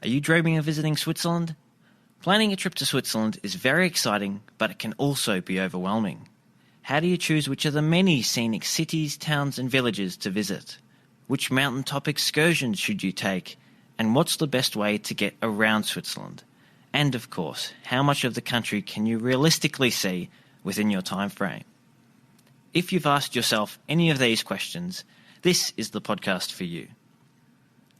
Are you dreaming of visiting Switzerland? Planning a trip to Switzerland is very exciting, but it can also be overwhelming. How do you choose which of the many scenic cities, towns and villages to visit? Which mountaintop excursions should you take? And what's the best way to get around Switzerland? And of course, how much of the country can you realistically see within your time frame? If you've asked yourself any of these questions, this is the podcast for you.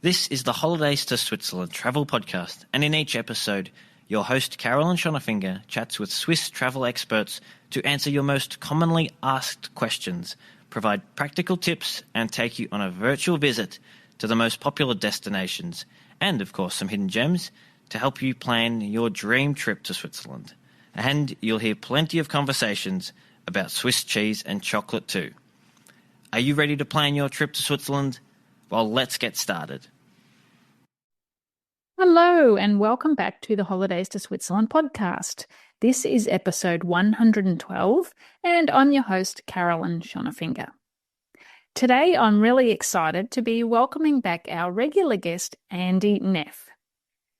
This is the Holidays to Switzerland travel podcast, and in each episode, your host Carolyn Schonnerfinger chats with Swiss travel experts to answer your most commonly asked questions, provide practical tips, and take you on a virtual visit to the most popular destinations, and of course some hidden gems to help you plan your dream trip to Switzerland. And you'll hear plenty of conversations about Swiss cheese and chocolate too. Are you ready to plan your trip to Switzerland? Well, let's get started. Hello and welcome back to the Holidays to Switzerland podcast. This is episode 112 and I'm your host Carolyn Schonnerfinger. Today I'm really excited to be welcoming back our regular guest Andy Nef.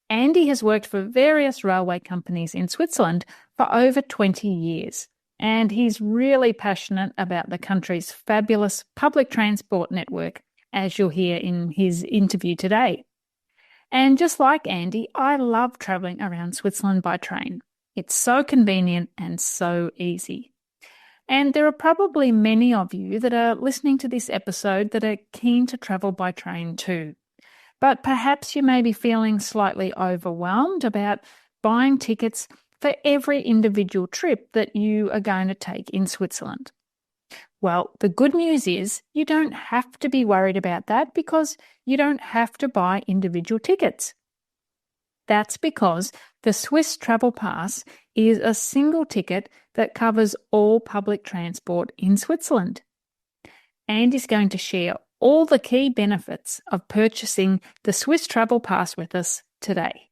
Andy has worked for various railway companies in Switzerland for over 20 years and he's really passionate about the country's fabulous public transport network, as you'll hear in his interview today. And just like Andy, I love travelling around Switzerland by train. It's so convenient and so easy. And there are probably many of you that are listening to this episode that are keen to travel by train too. But perhaps you may be feeling slightly overwhelmed about buying tickets for every individual trip that you are going to take in Switzerland. Well, the good news is you don't have to be worried about that because you don't have to buy individual tickets. That's because the Swiss Travel Pass is a single ticket that covers all public transport in Switzerland. Andy's going to share all the key benefits of purchasing the Swiss Travel Pass with us today.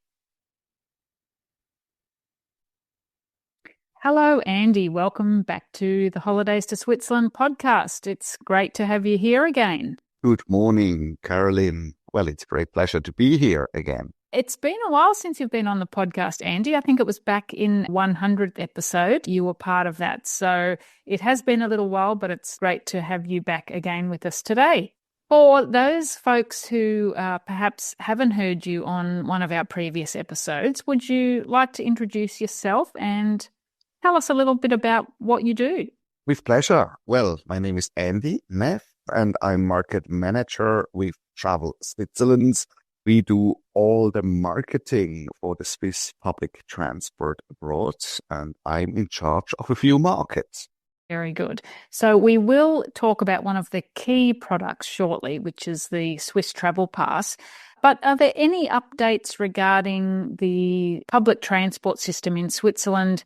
Hello, Andy. Welcome back to the Holidays to Switzerland podcast. It's great to have you here again. Good morning, Caroline. Well, it's a great pleasure to be here again. It's been a while since you've been on the podcast, Andy. I think it was back in 100th episode. You were part of that. So it has been a little while, but it's great to have you back again with us today. For those folks who perhaps haven't heard you on one of our previous episodes, would you like to introduce yourself and tell us a little bit about what you do? With pleasure. Well, my name is Andy Nef, and I'm market manager with Travel Switzerland. We do all the marketing for the Swiss public transport abroad, and I'm in charge of a few markets. Very good. So we will talk about one of the key products shortly, which is the Swiss Travel Pass. But are there any updates regarding the public transport system in Switzerland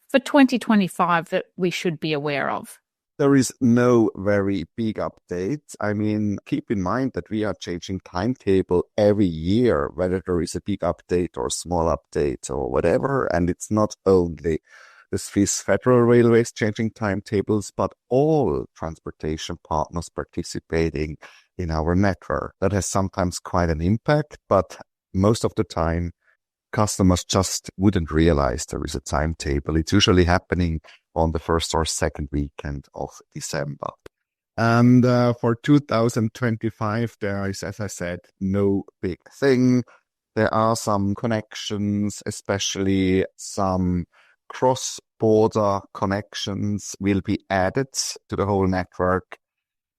for 2025 that we should be aware of? There is no very big update. I mean, keep in mind that we are changing timetable every year, whether there is a big update or small update or whatever. And it's not only the Swiss Federal Railways changing timetables, but all transportation partners participating in our network. That has sometimes quite an impact, but most of the time, customers just wouldn't realize there is a timetable. It's usually happening on the first or second weekend of December. And for 2025, there is, as I said, no big thing. There are some connections, especially some cross-border connections will be added to the whole network.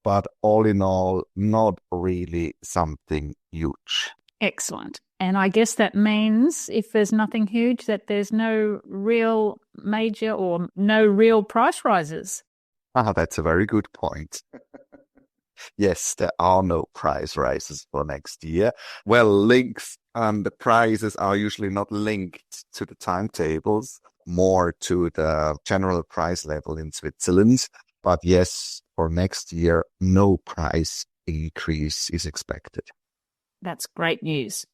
But all in all, not really something huge. Excellent. And I guess that means if there's nothing huge, that there's no real major or no real price rises. That's a very good point. Yes, there are no price rises for next year. Well, links and the prices are usually not linked to the timetables, more to the general price level in Switzerland. But yes, for next year, no price increase is expected. That's great news.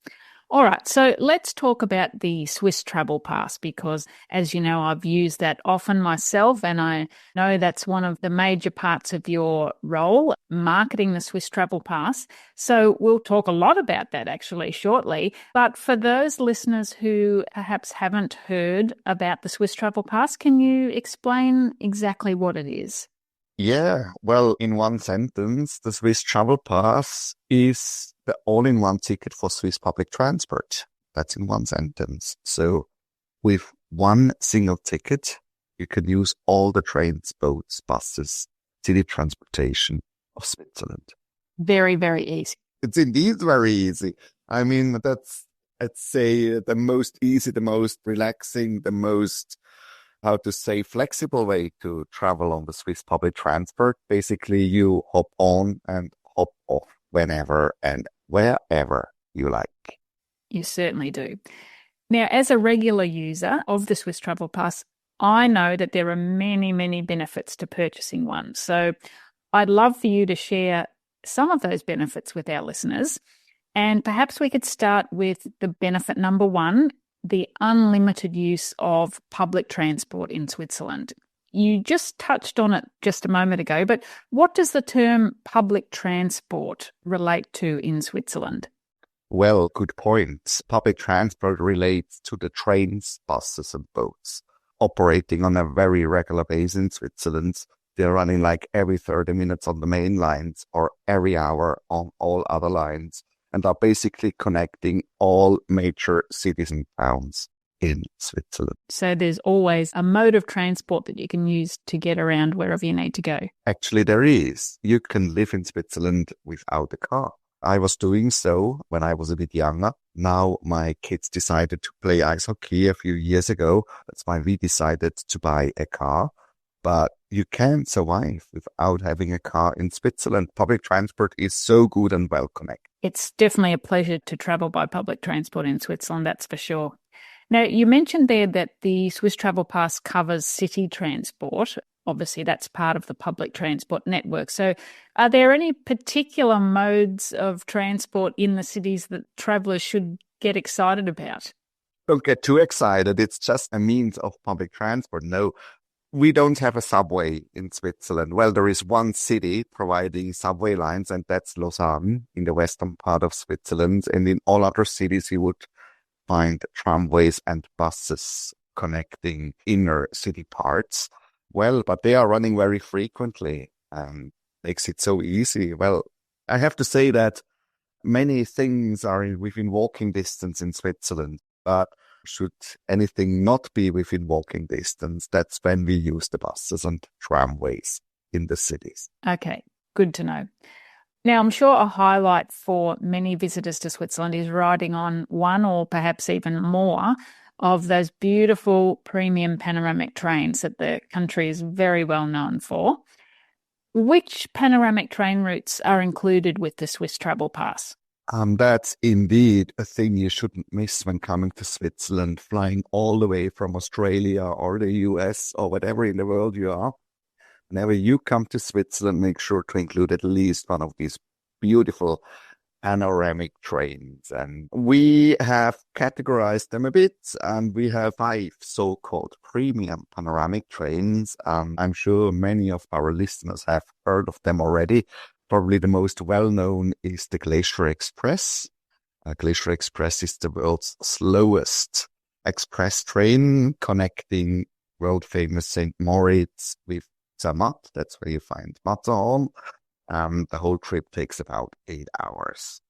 All right, so let's talk about the Swiss Travel Pass because, as you know, I've used that often myself, and I know that's one of the major parts of your role, marketing the Swiss Travel Pass. So we'll talk a lot about that actually shortly. But for those listeners who perhaps haven't heard about the Swiss Travel Pass, can you explain exactly what it is? Yeah, well, in one sentence, the Swiss Travel Pass is the all-in-one ticket for Swiss public transport. That's in one sentence. So with one single ticket, you can use all the trains, boats, buses, city transportation of Switzerland. Very, very easy. It's indeed very easy. I mean, that's, I'd say, the most easy, the most relaxing, the most, how to say, flexible way to travel on the Swiss public transport. Basically, you hop on and hop off whenever and wherever you like. You certainly do. Now, as a regular user of the Swiss Travel Pass, I know that there are many, many benefits to purchasing one. So I'd love for you to share some of those benefits with our listeners. And perhaps we could start with the benefit number one, the unlimited use of public transport in Switzerland. You just touched on it just a moment ago, but what does the term public transport relate to in Switzerland? Well, good point. Public transport relates to the trains, buses, and boats operating on a very regular basis in Switzerland. They're running like every 30 minutes on the main lines or every hour on all other lines, and are basically connecting all major cities and towns in Switzerland. So there's always a mode of transport that you can use to get around wherever you need to go. Actually, there is. You can live in Switzerland without a car. I was doing so when I was a bit younger. Now my kids decided to play ice hockey a few years ago. That's why we decided to buy a car. But you can't survive without having a car in Switzerland. Public transport is so good and well connected. It's definitely a pleasure to travel by public transport in Switzerland, that's for sure. Now, you mentioned there that the Swiss Travel Pass covers city transport. Obviously, that's part of the public transport network. So are there any particular modes of transport in the cities that travellers should get excited about? Don't get too excited. It's just a means of public transport. No, we don't have a subway in Switzerland. Well, there is one city providing subway lines, and that's Lausanne in the western part of Switzerland. And in all other cities, you would find tramways and buses connecting inner city parts. Well, but they are running very frequently and makes it so easy. Well, I have to say that many things are within walking distance in Switzerland, but should anything not be within walking distance, that's when we use the buses and tramways in the cities. Okay, good to know. Now, I'm sure a highlight for many visitors to Switzerland is riding on one or perhaps even more of those beautiful premium panoramic trains that the country is very well known for. Which panoramic train routes are included with the Swiss Travel Pass? That's indeed a thing you shouldn't miss when coming to Switzerland, flying all the way from Australia or the US or whatever in the world you are. Whenever you come to Switzerland, make sure to include at least one of these beautiful panoramic trains. And we have categorized them a bit, and we have 5 so-called premium panoramic trains. I'm sure many of our listeners have heard of them already. Probably the most well-known is the Glacier Express. Glacier Express is the world's slowest express train connecting world-famous St. Moritz with Zermatt. That's where you find Matterhorn. The whole trip takes about 8 hours.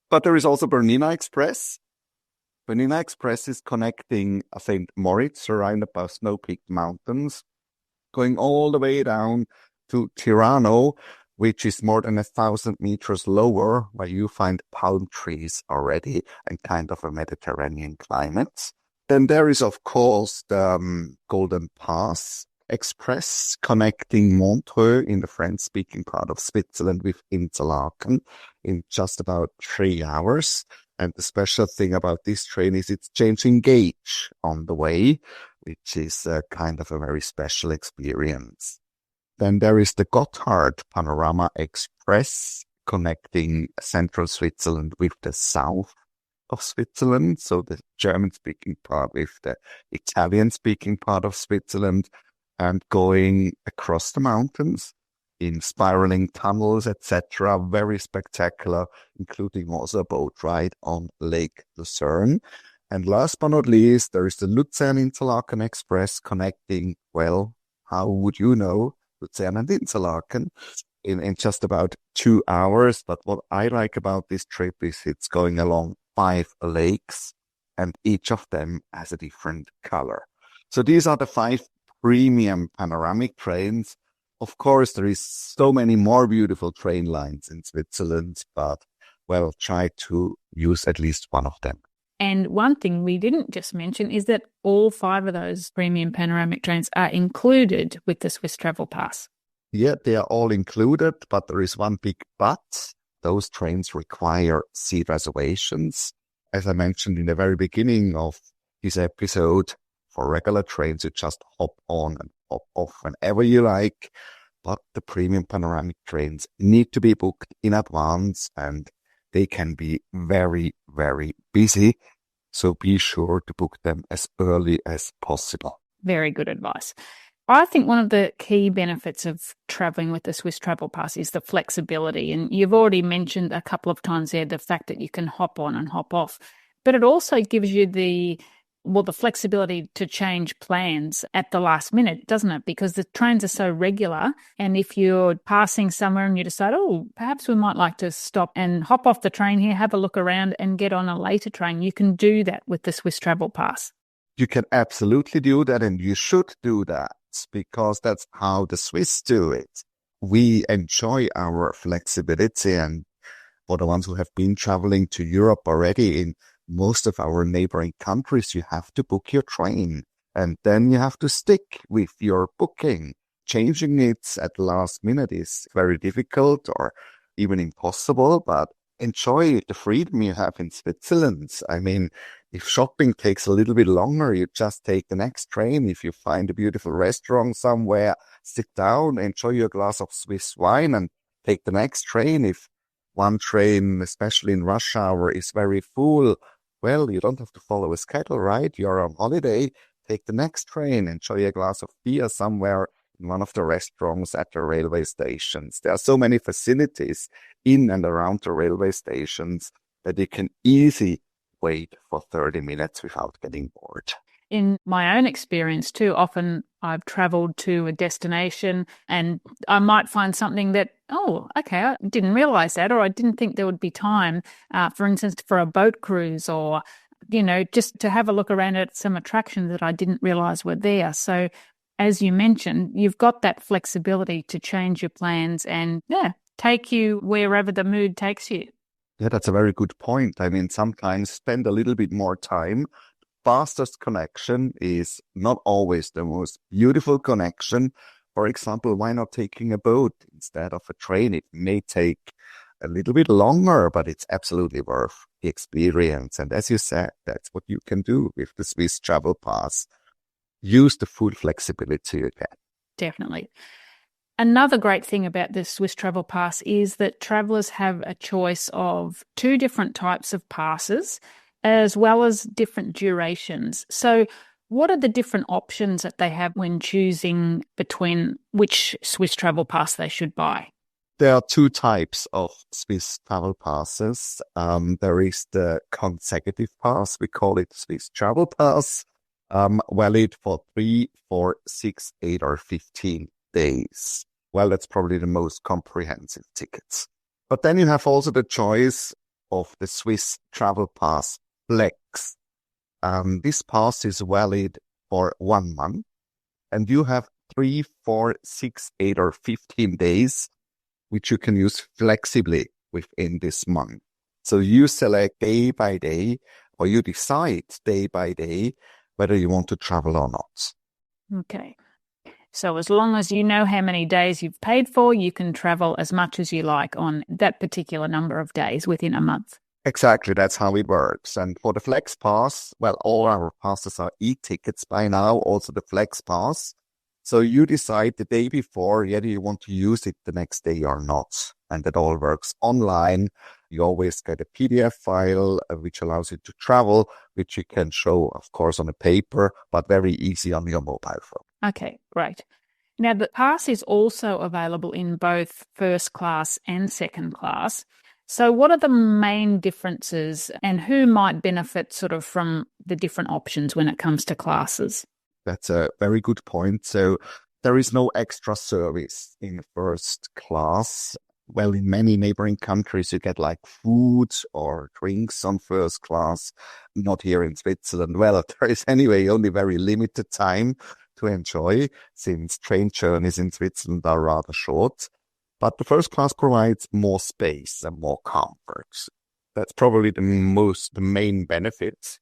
But there is also Bernina Express. Bernina Express is connecting St. Moritz, surrounded by snow-peaked mountains, going all the way down to Tirano, which is more than 1,000 meters lower, where you find palm trees already and kind of a Mediterranean climate. Then there is, of course, the Golden Pass Express connecting Montreux in the French-speaking part of Switzerland with Interlaken in just about 3 hours. And the special thing about this train is it's changing gauge on the way, which is kind of a very special experience. Then there is the Gotthard Panorama Express connecting central Switzerland with the south of Switzerland, so the German-speaking part with the Italian-speaking part of Switzerland, and going across the mountains in spiraling tunnels, etc. Very spectacular, including also a boat ride on Lake Lucerne. And last but not least, there is the Luzern-Interlaken Express connecting, well, how would you know, Luzern and Interlaken in just about 2 hours. But what I like about this trip is it's going along 5 lakes, and each of them has a different color. So these are the 5 premium panoramic trains. Of course, there is so many more beautiful train lines in Switzerland, but, well, try to use at least one of them. And one thing we didn't just mention is that all 5 of those premium panoramic trains are included with the Swiss Travel Pass. Yeah, they are all included, but there is one big but. Those trains require seat reservations. As I mentioned in the very beginning of this episode, for regular trains, you just hop on and hop off whenever you like. But the premium panoramic trains need to be booked in advance, and they can be very, very busy. So be sure to book them as early as possible. Very good advice. I think one of the key benefits of traveling with the Swiss Travel Pass is the flexibility. And you've already mentioned a couple of times there the fact that you can hop on and hop off. But it also gives you the flexibility to change plans at the last minute, doesn't it? Because the trains are so regular. And if you're passing somewhere and you decide, perhaps we might like to stop and hop off the train here, have a look around and get on a later train, you can do that with the Swiss Travel Pass. You can absolutely do that, and you should do that, because that's how the Swiss do it. We enjoy our flexibility, and for the ones who have been traveling to Europe already, in most of our neighboring countries, you have to book your train, and then you have to stick with your booking. Changing it at the last minute is very difficult or even impossible, but enjoy the freedom you have in Switzerland. I mean, if shopping takes a little bit longer, you just take the next train. If you find a beautiful restaurant somewhere, sit down, enjoy your glass of Swiss wine and take the next train. If one train, especially in rush hour, is very full, well, you don't have to follow a schedule, right? You're on holiday, take the next train, enjoy a glass of beer somewhere in one of the restaurants at the railway stations. There are so many facilities in and around the railway stations that you can easily wait for 30 minutes without getting bored. In my own experience too, often I've traveled to a destination and I might find something that, I didn't realize that, or I didn't think there would be time, for instance, for a boat cruise, or, just to have a look around at some attractions that I didn't realize were there. So as you mentioned, you've got that flexibility to change your plans and take you wherever the mood takes you. Yeah, that's a very good point. I mean, sometimes spend a little bit more time. Fastest connection is not always the most beautiful connection. For example, why not taking a boat instead of a train? It may take a little bit longer, but it's absolutely worth the experience. And as you said, that's what you can do with the Swiss Travel Pass. Use the full flexibility you get. Definitely. Another great thing about the Swiss Travel Pass is that travellers have a choice of 2 different types of passes, as well as different durations. So what are the different options that they have when choosing between which Swiss Travel Pass they should buy? There are 2 types of Swiss Travel Passes. There is the consecutive pass. We call it Swiss Travel Pass, valid for 3, 4, 6, 8, or 15 days. Well, that's probably the most comprehensive tickets. But then you have also the choice of the Swiss Travel Pass Flex. This pass is valid for 1 month, and you have 3, 4, 6, 8, or 15 days, which you can use flexibly within this month. So you select day by day, or you decide day by day whether you want to travel or not. Okay. So as long as you know how many days you've paid for, you can travel as much as you like on that particular number of days within a month. Exactly, that's how it works. And for the Flex Pass, well, all our passes are e-tickets by now, also the Flex Pass. So you decide the day before whether you want to use it the next day or not. And that all works online. You always get a PDF file which allows you to travel, which you can show, of course, on a paper, but very easy on your mobile phone. Okay, great. Now, the pass is also available in both first class and second class. So what are the main differences and who might benefit sort of from the different options when it comes to classes? That's a very good point. So there is no extra service in first class. Well, in many neighboring countries, you get like food or drinks on first class. Not here in Switzerland. Well, there is anyway only very limited time to enjoy, since train journeys in Switzerland are rather short. But the first class provides more space and more comfort. That's probably the main benefit.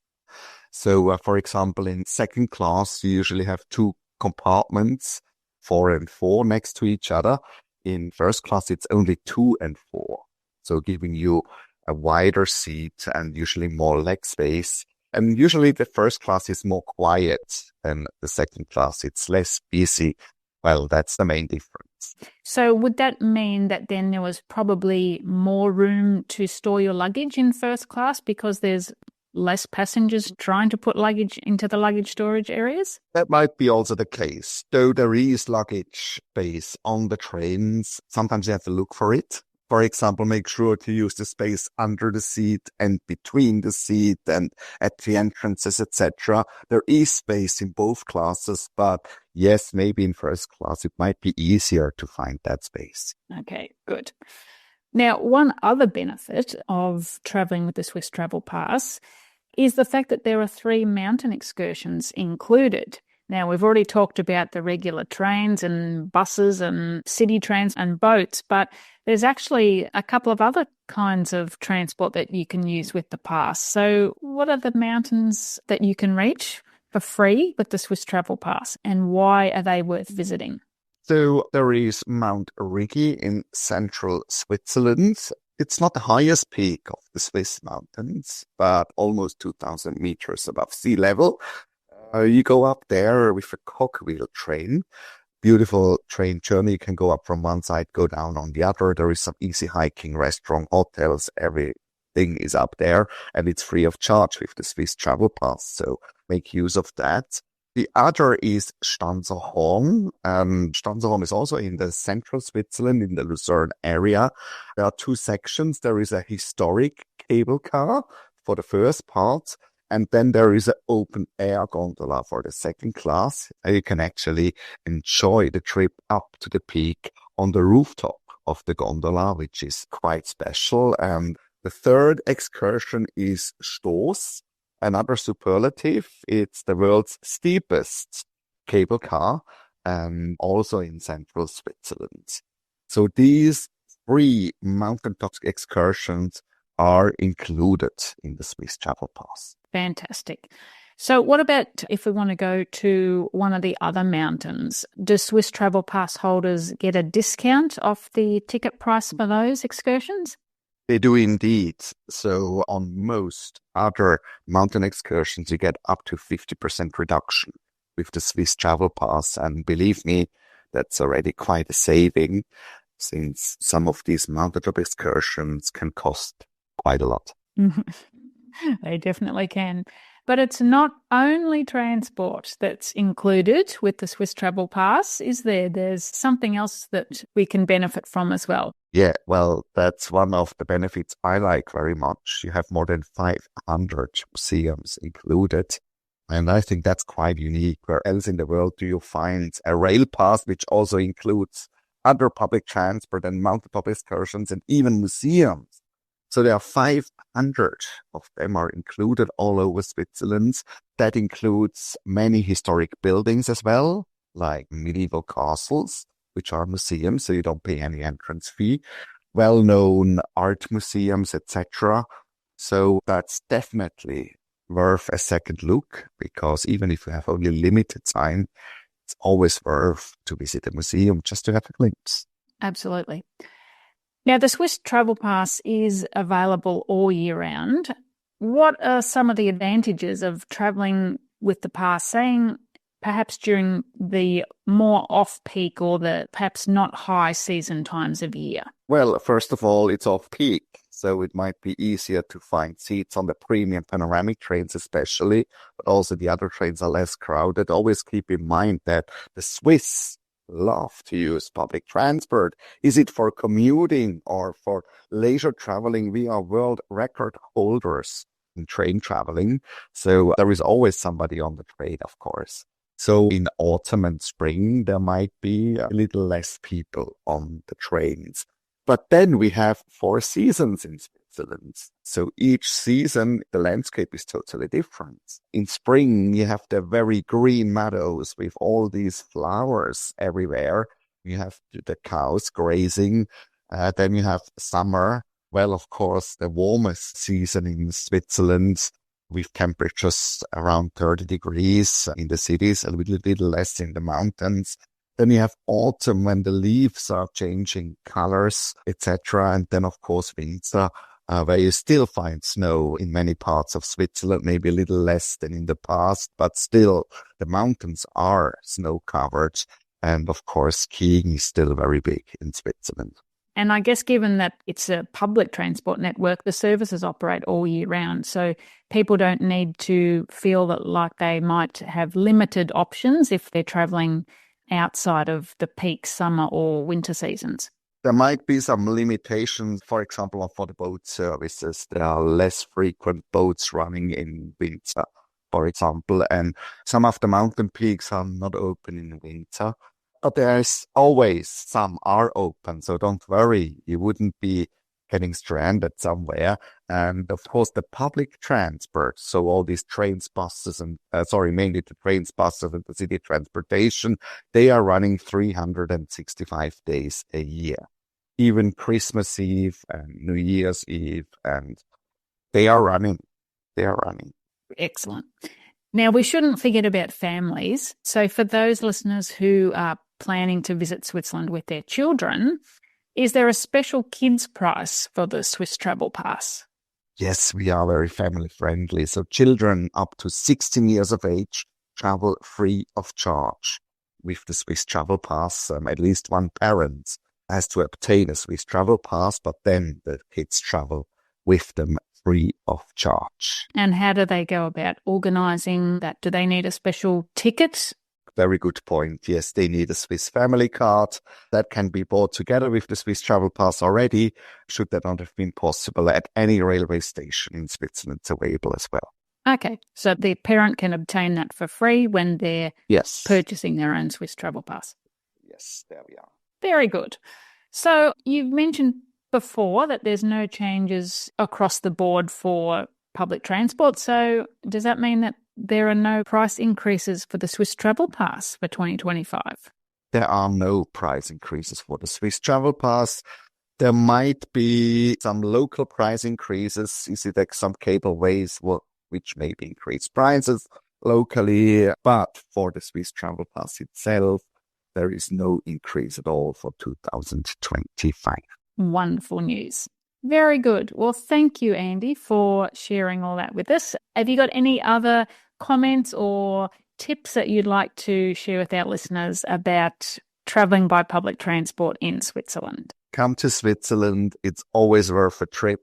So, for example, in second class, you usually have two compartments, 4 and 4 next to each other. In first class, it's only 2 and 4. So giving you a wider seat and usually more leg space. And usually the first class is more quiet than the second class. It's less busy. Well, that's the main difference. So would that mean that then there was probably more room to store your luggage in first class because there's less passengers trying to put luggage into the luggage storage areas? That might be also the case. Though there is luggage space on the trains, sometimes you have to look for it. For example, make sure to use the space under the seat and between the seat and at the entrances, etc. There is space in both classes, but yes, maybe in first class it might be easier to find that space. Okay, good. Now, one other benefit of travelling with the Swiss Travel Pass is the fact that there are 3 mountain excursions included. Now, we've already talked about the regular trains and buses and city trains and boats, but there's actually a couple of other kinds of transport that you can use with the pass. So what are the mountains that you can reach for free with the Swiss Travel Pass, and why are they worth visiting? So there is Mount Rigi in central Switzerland. It's not the highest peak of the Swiss mountains, but almost 2,000 meters above sea level. You go up there with a cogwheel train. Beautiful train journey. You can go up from one side, go down on the other. There is some easy hiking, restaurant, hotels, everything is up there, and it's free of charge with the Swiss Travel Pass. So make use of that. The other is Stanzerhorn. Stanzerhorn is also in the central Switzerland, in the Lucerne area. There are 2 sections. There is a historic cable car for the first part, and then there is an open air gondola for the second class. And you can actually enjoy the trip up to the peak on the rooftop of the gondola, which is quite special. And the third excursion is Stoss. Another superlative, it's the world's steepest cable car, and also in central Switzerland. So these 3 mountaintop excursions are included in the Swiss Travel Pass. Fantastic. So what about if we want to go to one of the other mountains? Do Swiss Travel Pass holders get a discount off the ticket price for those excursions? They do indeed. So on most other mountain excursions, you get up to 50% reduction with the Swiss Travel Pass. And believe me, that's already quite a saving, since some of these mountaintop excursions can cost quite a lot. They definitely can. But it's not only transport that's included with the Swiss Travel Pass, is there? There's something else that we can benefit from as well. Yeah, well, that's one of the benefits I like very much. You have more than 500 museums included. And I think that's quite unique. Where else in the world do you find a rail pass, which also includes other public transport and mountaintop excursions and even museums? So there are 500 of them are included all over Switzerland. That includes many historic buildings as well, like medieval castles, which are museums, so you don't pay any entrance fee. Well-known art museums, etc. So that's definitely worth a second look, because even if you have only limited time, it's always worth to visit a museum just to have a glimpse. Absolutely. Now, the Swiss Travel Pass is available all year round. What are some of the advantages of travelling with the pass, saying perhaps during the more off-peak or the perhaps not high season times of year? Well, first of all, it's off-peak. So it might be easier to find seats on the premium panoramic trains especially, but also the other trains are less crowded. Always keep in mind that the Swiss love to use public transport. Is it for commuting or for leisure traveling? We are world record holders in train traveling. So there is always somebody on the train, of course. So in autumn and spring, there might be a little less people on the trains. But then we have 4 seasons in Switzerland. So each season, the landscape is totally different. In spring, you have the very green meadows with all these flowers everywhere. You have the cows grazing. Then you have summer. Well, of course, the warmest season in Switzerland with temperatures around 30 degrees in the cities, a little less in the mountains. Then you have autumn when the leaves are changing colors, etc. And then, of course, winter, where you still find snow in many parts of Switzerland, maybe a little less than in the past, but still the mountains are snow-covered. And, of course, skiing is still very big in Switzerland. And I guess given that it's a public transport network, the services operate all year round. So people don't need to feel that like they might have limited options if they're travelling outside of the peak summer or winter seasons. There might be some limitations, for example, for the boat services. There are less frequent boats running in winter, for example, and some of the mountain peaks are not open in winter. But there's always some are open, so don't worry, you wouldn't be getting stranded somewhere. And of course, the public transport, so all these trains, buses, and mainly the trains, buses, and the city transportation, they are running 365 days a year. Even Christmas Eve and New Year's Eve, and they are running. Excellent. Now, we shouldn't forget about families. So for those listeners who are planning to visit Switzerland with their children, is there a special kids price for the Swiss Travel Pass? Yes, we are very family friendly. So children up to 16 years of age travel free of charge with the Swiss Travel Pass. At least one parent has to obtain a Swiss Travel Pass, but then the kids travel with them free of charge. And how do they go about organising that? Do they need a special ticket? Very good point. Yes, they need a Swiss family card that can be bought together with the Swiss Travel Pass already, should that not have been possible at any railway station in Switzerland. It's available as well. Okay, so the parent can obtain that for free when they're purchasing their own Swiss Travel Pass. Yes, there we are. Very good. So you've mentioned before that there's no changes across the board for public transport. So does that mean that there are no price increases for the Swiss Travel Pass for 2025? There are no price increases for the Swiss Travel Pass. There might be some local price increases. You see like some cableways which maybe increase prices locally, but for the Swiss Travel Pass itself, there is no increase at all for 2025. Wonderful news. Very good. Well, thank you, Andy, for sharing all that with us. Have you got any other comments or tips that you'd like to share with our listeners about travelling by public transport in Switzerland? Come to Switzerland. It's always worth a trip.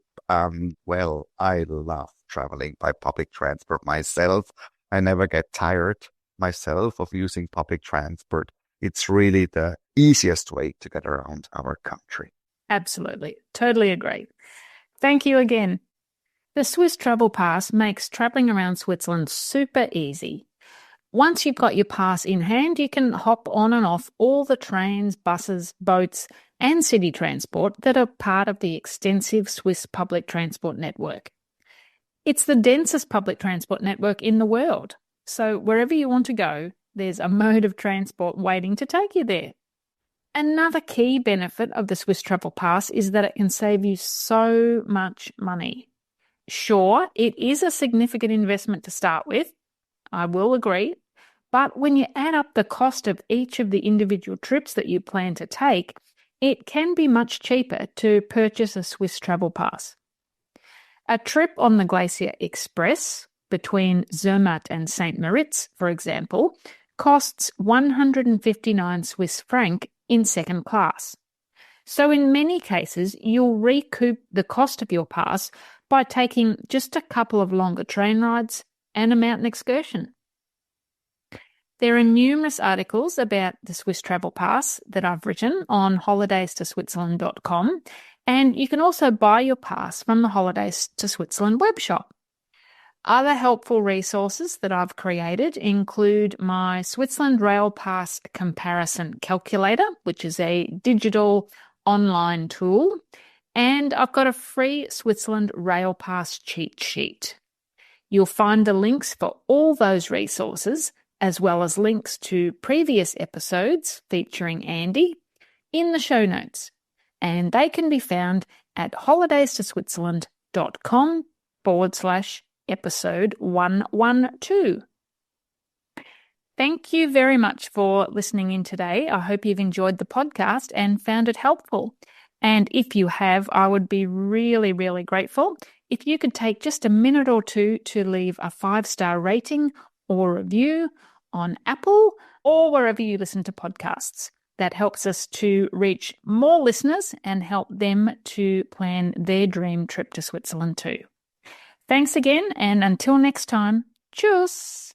Well, I love traveling by public transport myself. I never get tired myself of using public transport. It's really the easiest way to get around our country. Absolutely. Totally agree. Thank you again. The Swiss Travel Pass makes travelling around Switzerland super easy. Once you've got your pass in hand, you can hop on and off all the trains, buses, boats, and city transport that are part of the extensive Swiss public transport network. It's the densest public transport network in the world. So wherever you want to go, there's a mode of transport waiting to take you there. Another key benefit of the Swiss Travel Pass is that it can save you so much money. Sure, it is a significant investment to start with, I will agree, but when you add up the cost of each of the individual trips that you plan to take, it can be much cheaper to purchase a Swiss Travel Pass. A trip on the Glacier Express between Zermatt and St. Moritz, for example, costs 159 Swiss franc in second class. So in many cases, you'll recoup the cost of your pass by taking just a couple of longer train rides and a mountain excursion. There are numerous articles about the Swiss Travel Pass that I've written on holidaystoSwitzerland.com, and you can also buy your pass from the Holidays to Switzerland webshop. Other helpful resources that I've created include my Switzerland Rail Pass Comparison Calculator, which is a digital online tool, and I've got a free Switzerland Rail Pass cheat sheet. You'll find the links for all those resources, as well as links to previous episodes featuring Andy, in the show notes, and they can be found at holidaystoSwitzerland.com/episode 112. Thank you very much for listening in today. I hope you've enjoyed the podcast and found it helpful. And if you have, I would be really, really grateful if you could take just a minute or two to leave a 5-star rating or review on Apple or wherever you listen to podcasts. That helps us to reach more listeners and help them to plan their dream trip to Switzerland too. Thanks again, and until next time, tschüss!